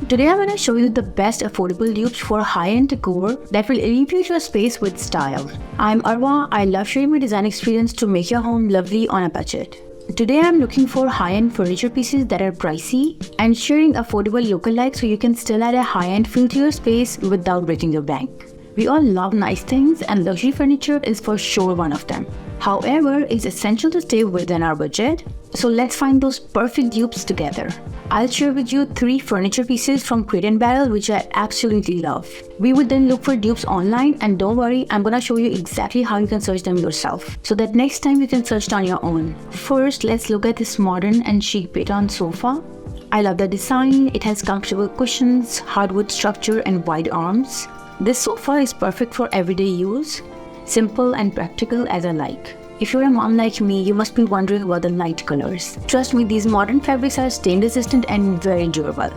Today I'm going to show you the best affordable dupes for high-end decor that will elevate your space with style. I'm Arwa. I love sharing my design experience to make your home lovely on a budget. Today I'm looking for high-end furniture pieces that are pricey and sharing affordable look-alike so you can still add a high-end feel to your space without breaking your bank. We all love nice things and luxury furniture is for sure one of them. However, it's essential to stay within our budget, so let's find those perfect dupes together. I'll share with you 3 furniture pieces from Crate & Barrel which I absolutely love. We would then look for dupes online, and don't worry, I'm gonna show you exactly how you can search them yourself so that next time you can search on your own. First, let's look at this modern and chic beige sofa. I love the design. It has comfortable cushions, hardwood structure and wide arms. This sofa is perfect for everyday use, simple and practical as I like. If you're a mom like me, you must be wondering about the light colors. Trust me, these modern fabrics are stain resistant and very durable.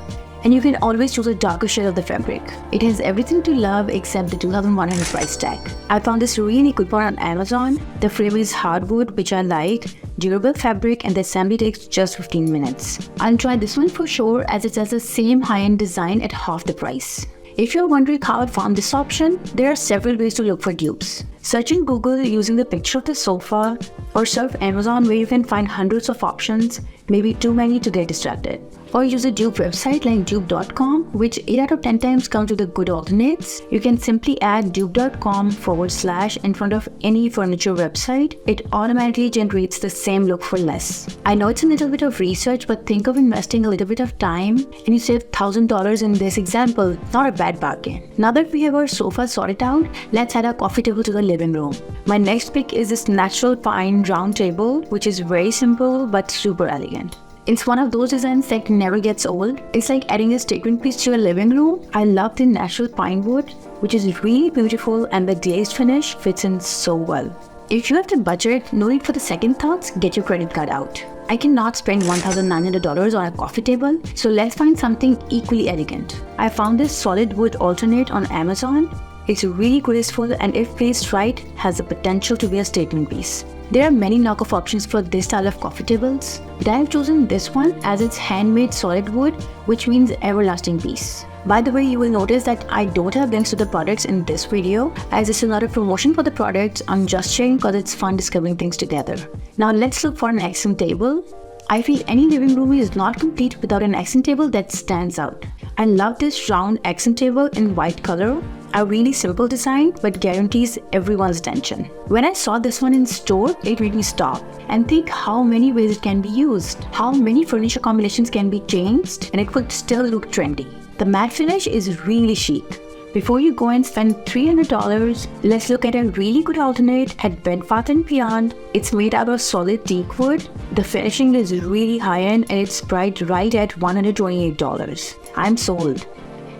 And you can always choose a darker shade of the fabric. It has everything to love except the $2,100 price tag. I found this really good one on Amazon. The frame is hardwood, which I like, durable fabric, and the assembly takes just 15 minutes. I'll try this one for sure as it has the same high-end design at half the price. If you're wondering how I found this option, there are several ways to look for dupes. Search in Google using the picture of the sofa, or surf Amazon where you can find hundreds of options, maybe too many to get distracted. Or use a dupe website like dupe.com, which 8 out of 10 times comes with the good alternates. You can simply add dupe.com / in front of any furniture website. It automatically generates the same look for less. I know it's a little bit of research, but think of investing a little bit of time and you save $1,000 in this example. Not a bad bargain. Now that we have our sofa sorted out, let's add our coffee table to the living room. My next pick is this natural pine round table, which is very simple but super elegant. It's one of those designs that never gets old. It's like adding a statement piece to your living room. I love the natural pine wood, which is really beautiful, and the glazed finish fits in so well. If you have the budget, no need for the second thoughts, get your credit card out. I cannot spend $1,900 on a coffee table, so let's find something equally elegant. I found this solid wood alternate on Amazon. It's really graceful and if placed right, has the potential to be a statement piece. There are many knockoff options for this style of coffee tables, but I have chosen this one as it's handmade solid wood, which means everlasting peace. By the way, you will notice that I don't have links to the products in this video, as this is not a promotion for the products. I'm just sharing because it's fun discovering things together. Now let's look for an accent table. I feel any living room is not complete without an accent table that stands out. I love this round accent table in white color. A really simple design but guarantees everyone's attention. When I saw this one in store, it made me stop and think how many ways it can be used, how many furniture combinations can be changed, and it would still look trendy. The matte finish is really chic. Before you go and spend $300, let's look at a really good alternate at Bed Bath & Beyond. It's made out of solid teak wood. The finishing is really high-end and it's priced right at $128. I'm sold.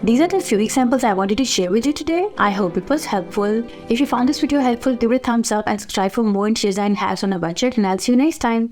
These are the few examples I wanted to share with you today. I hope it was helpful. If you found this video helpful, give it a thumbs up and subscribe for more interior design hacks on a budget, and I'll see you next time.